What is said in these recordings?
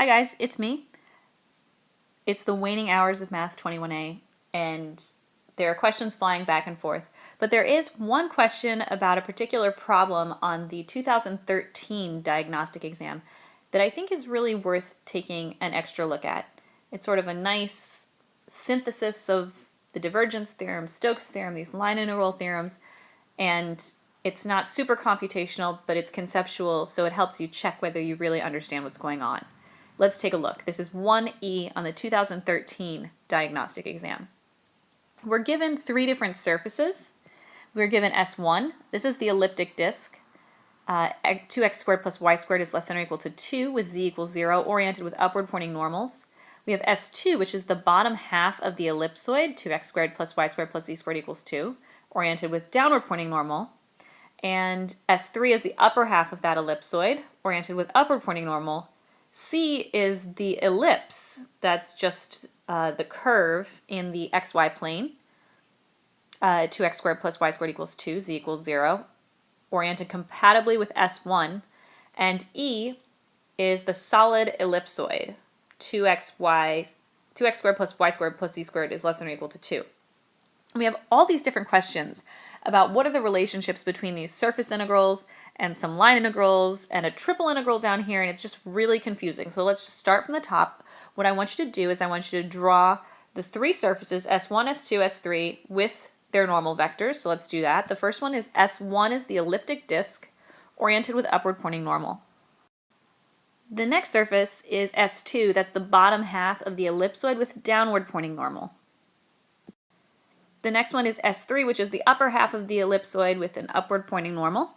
Hi guys, it's me. It's the waning hours of Math 21A, and there are questions flying back and forth. But there is one question about a particular problem on the 2013 diagnostic exam that I think is really worth taking an extra look at. It's sort of a nice synthesis of the divergence theorem, Stokes' theorem, these line integral theorems, and it's not super computational, but it's conceptual, so it helps you check whether you really understand what's going on. Let's take a look. This is 1E on the 2013 diagnostic exam. We're given three different surfaces. We're given S1. This is the elliptic disk. 2x squared plus y squared is less than or equal to 2 with z equals 0, oriented with upward pointing normals. We have S2, which is the bottom half of the ellipsoid, 2x squared plus y squared plus z squared equals 2, oriented with downward pointing normal. And S3 is the upper half of that ellipsoid, oriented with upward pointing normal. C is the ellipse, that's just the curve in the xy plane, 2x squared plus y squared equals 2, z equals 0, oriented compatibly with S1, and E is the solid ellipsoid, 2x squared plus y squared plus z squared is less than or equal to 2. We have all these different questions about what are the relationships between these surface integrals and some line integrals and a triple integral down here, and it's just really confusing. So let's just start from the top. What I want you to do is I want you to draw the three surfaces, S1, S2, S3, with their normal vectors. So let's do that. The first one is S1 is the elliptic disk, oriented with upward pointing normal. The next surface is S2, that's the bottom half of the ellipsoid with downward pointing normal. The next one is S3, which is the upper half of the ellipsoid with an upward pointing normal.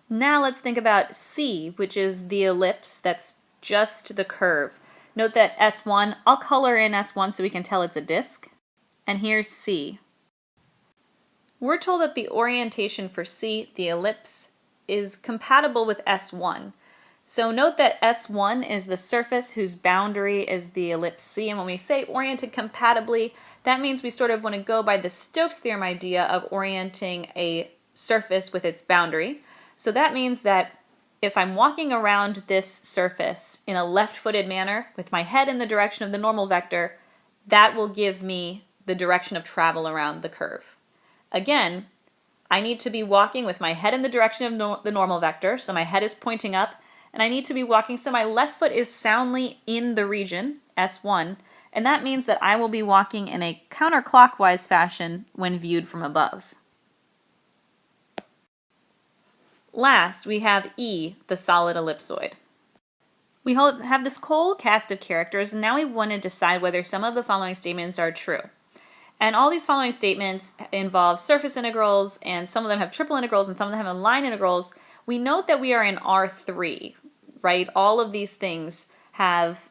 Now let's think about C, which is the ellipse that's just the curve. Note that S1, I'll color in S1 so we can tell it's a disk. And here's C. We're told that the orientation for C, the ellipse, is compatible with S1. So note that S1 is the surface whose boundary is the ellipse C, and when we say oriented compatibly, that means we sort of want to go by the Stokes theorem idea of orienting a surface with its boundary. So that means that if I'm walking around this surface in a left-footed manner with my head in the direction of the normal vector, that will give me the direction of travel around the curve. Again, I need to be walking with my head in the direction of the normal vector, so my head is pointing up, and I need to be walking so my left foot is soundly in the region, S1, and that means that I will be walking in a counterclockwise fashion when viewed from above. Last, we have E, the solid ellipsoid. We have this whole cast of characters, and now we want to decide whether some of the following statements are true. And all these following statements involve surface integrals, and some of them have triple integrals, and some of them have line integrals. We note that we are in R3, right? All of these things have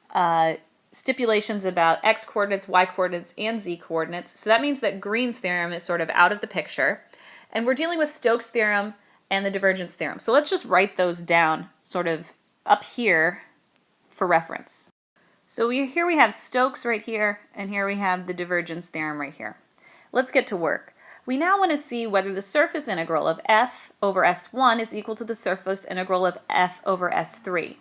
stipulations about x coordinates, y coordinates, and z coordinates. So that means that Green's theorem is sort of out of the picture. And we're dealing with Stokes' theorem and the divergence theorem. So let's just write those down sort of up here for reference. So here we have Stokes right here, and here we have the divergence theorem right here. Let's get to work. We now want to see whether the surface integral of f over S1 is equal to the surface integral of f over S3.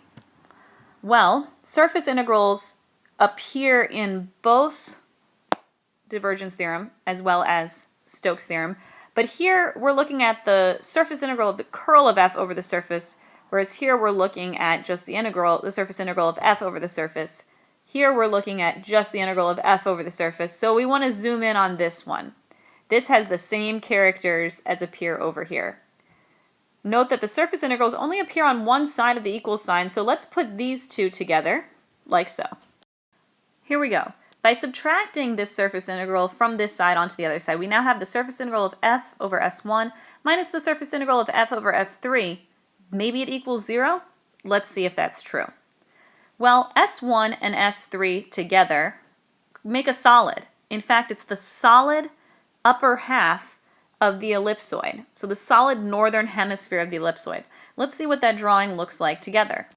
Well, surface integrals appear in both divergence theorem as well as Stokes' theorem, but here we're looking at the surface integral of the curl of f over the surface, whereas here we're looking at just the surface integral of f over the surface. Here we're looking at just the integral of f over the surface, so we want to zoom in on this one. This has the same characters as appear over here. Note that the surface integrals only appear on one side of the equal sign, so let's put these two together, like so. Here we go. By subtracting this surface integral from this side onto the other side, we now have the surface integral of f over S1 minus the surface integral of f over S3. Maybe it equals 0? Let's see if that's true. Well, S1 and S3 together make a solid. In fact, it's the solid upper half of the ellipsoid, so the solid northern hemisphere of the ellipsoid. Let's see what that drawing looks like together.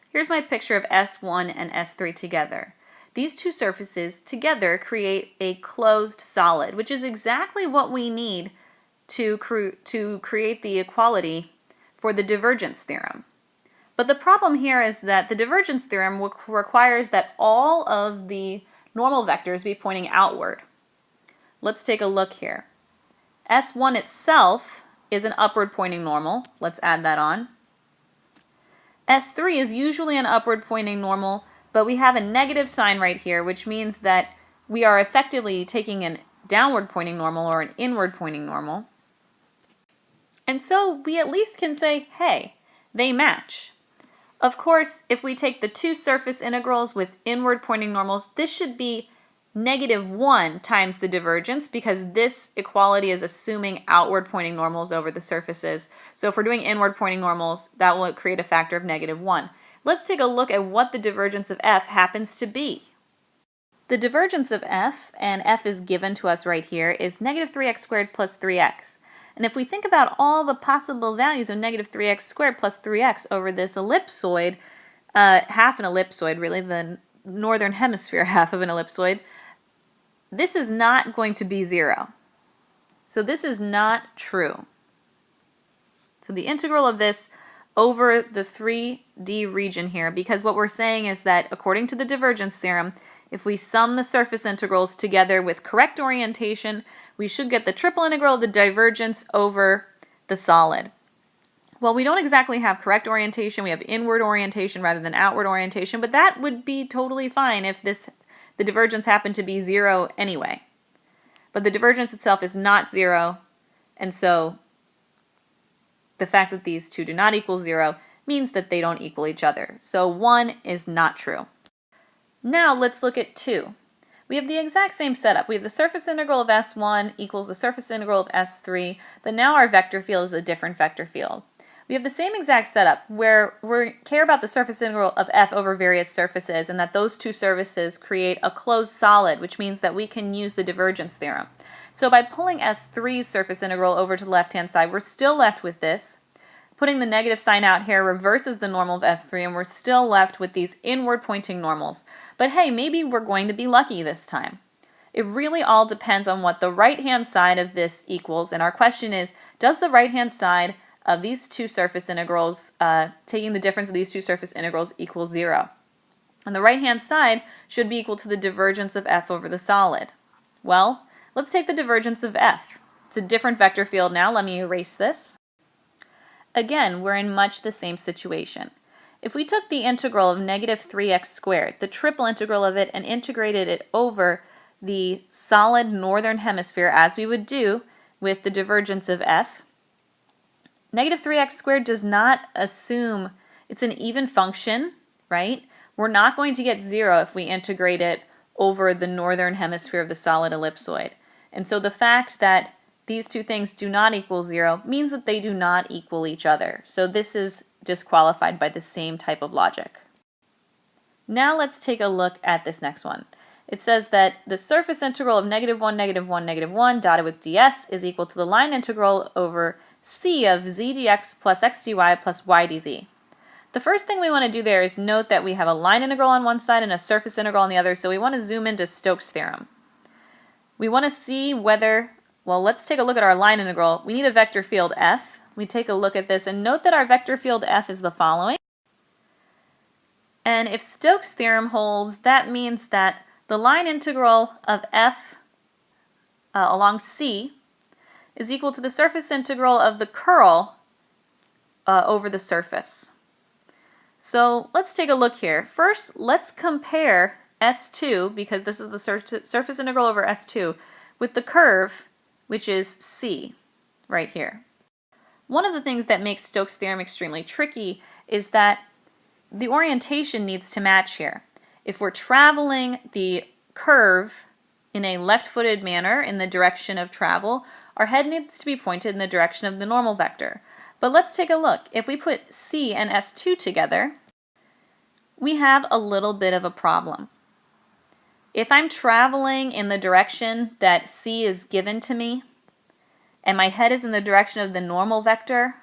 Here's my picture of S1 and S3 together. These two surfaces together create a closed solid, which is exactly what we need to create the equality for the divergence theorem. But the problem here is that the divergence theorem requires that all of the normal vectors be pointing outward. Let's take a look here. S1 itself is an upward pointing normal. Let's add that on. S3 is usually an upward pointing normal, but we have a negative sign right here, which means that we are effectively taking a downward pointing normal or an inward pointing normal. And so we at least can say, hey, they match. Of course, if we take the two surface integrals with inward pointing normals, this should be -1 times the divergence, because this equality is assuming outward pointing normals over the surfaces. So if we're doing inward pointing normals, that will create a factor of -1. Let's take a look at what the divergence of F happens to be. The divergence of F, and F is given to us right here, is -3x squared plus 3x. And if we think about all the possible values of -3x squared plus 3x over this ellipsoid, half an ellipsoid, really, the northern hemisphere half of an ellipsoid, this is not going to be 0. So this is not true. So the integral of this over the 3D region here, because what we're saying is that according to the divergence theorem, if we sum the surface integrals together with correct orientation, we should get the triple integral of the divergence over the solid. Well, we don't exactly have correct orientation. We have inward orientation rather than outward orientation, but that would be totally fine if the divergence happened to be 0 anyway. But the divergence itself is not 0, and so the fact that these two do not equal 0 means that they don't equal each other. So 1 is not true. Now let's look at 2. We have the exact same setup. We have the surface integral of S1 equals the surface integral of S3, but now our vector field is a different vector field. We have the same exact setup where we care about the surface integral of F over various surfaces, and that those two surfaces create a closed solid, which means that we can use the divergence theorem. So by pulling S3's surface integral over to the left-hand side, we're still left with this. Putting the negative sign out here reverses the normal of S3, and we're still left with these inward pointing normals. But hey, maybe we're going to be lucky this time. It really all depends on what the right-hand side of this equals, and our question is, does the right-hand side of these two surface integrals, taking the difference of these two surface integrals, equal 0? And the right-hand side should be equal to the divergence of F over the solid. Well, let's take the divergence of F. It's a different vector field now. Let me erase this. Again, we're in much the same situation. If we took the integral of -3x squared, the triple integral of it, and integrated it over the solid northern hemisphere, as we would do with the divergence of F, -3x squared does not assume it's an even function, right? We're not going to get 0 if we integrate it over the northern hemisphere of the solid ellipsoid. And so the fact that these two things do not equal 0 means that they do not equal each other. So this is disqualified by the same type of logic. Now let's take a look at this next one. It says that the surface integral of -1, -1, -1 dotted with ds is equal to the line integral over c of z dx plus x dy plus y dz. The first thing we want to do there is note that we have a line integral on one side and a surface integral on the other, so we want to zoom into Stokes' theorem. We want to see whether, well, let's take a look at our line integral. We need a vector field f. We take a look at this and note that our vector field f is the following. And if Stokes' theorem holds, that means that the line integral of f along c is equal to the surface integral of the curl over the surface. So let's take a look here. First, let's compare S2, because this is the surface integral over S2, with the curve, which is C, right here. One of the things that makes Stokes' theorem extremely tricky is that the orientation needs to match here. If we're traveling the curve in a left-footed manner in the direction of travel, our head needs to be pointed in the direction of the normal vector. But let's take a look. If we put C and S2 together, we have a little bit of a problem. If I'm traveling in the direction that C is given to me, and my head is in the direction of the normal vector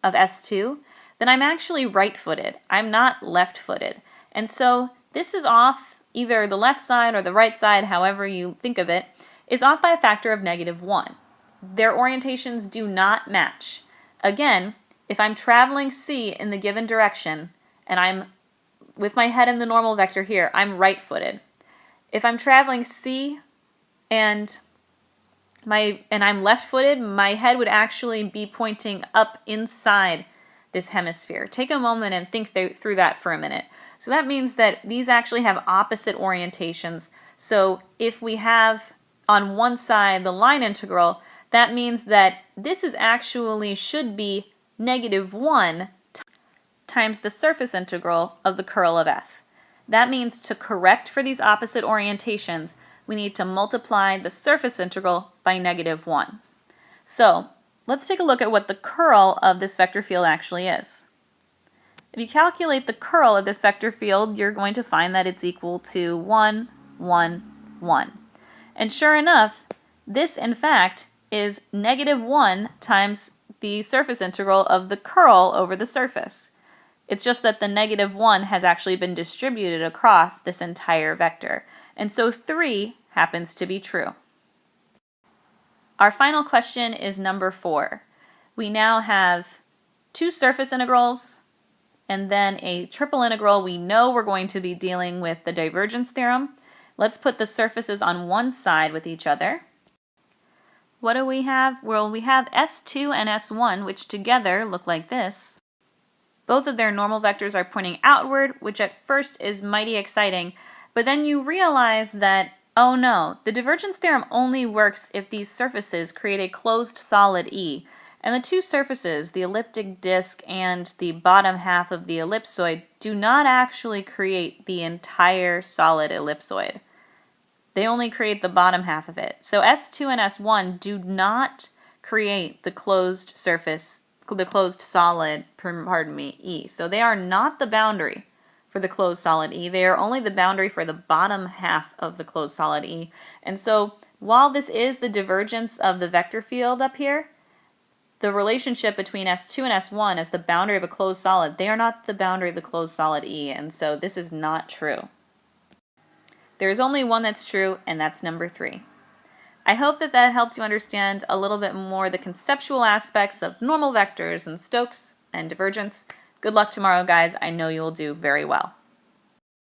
of S2, then I'm actually right-footed. I'm not left-footed. And so this is off, either the left side or the right side, however you think of it, is off by a factor of -1. Their orientations do not match. Again, if I'm traveling C in the given direction, and I'm with my head in the normal vector here, I'm right-footed. If I'm traveling C and I'm left-footed, my head would actually be pointing up inside this hemisphere. Take a moment and think through that for a minute. So that means that these actually have opposite orientations. So if we have on one side the line integral, that means that this is actually should be -1 times the surface integral of the curl of f. That means to correct for these opposite orientations, we need to multiply the surface integral by -1. So let's take a look at what the curl of this vector field actually is. If you calculate the curl of this vector field, you're going to find that it's equal to 1, 1, 1. And sure enough, this in fact is -1 times the surface integral of the curl over the surface. It's just that the -1 has actually been distributed across this entire vector. And so 3 happens to be true. Our final question is number 4. We now have two surface integrals and then a triple integral. We know we're going to be dealing with the divergence theorem. Let's put the surfaces on one side with each other. What do we have? Well, we have S2 and S1, which together look like this. Both of their normal vectors are pointing outward, which at first is mighty exciting, but then you realize that, oh no, the divergence theorem only works if these surfaces create a closed solid E. And the two surfaces, the elliptic disk and the bottom half of the ellipsoid, do not actually create the entire solid ellipsoid. They only create the bottom half of it. So S2 and S1 do not create the closed surface, the closed solid, E. So they are not the boundary for the closed solid E. They are only the boundary for the bottom half of the closed solid E. And so while this is the divergence of the vector field up here, the relationship between S2 and S1 as the boundary of a closed solid, they are not the boundary of the closed solid E, and so this is not true. There is only one that's true, and that's number 3. I hope that that helped you understand a little bit more the conceptual aspects of normal vectors and Stokes and divergence. Good luck tomorrow, guys. I know you will do very well.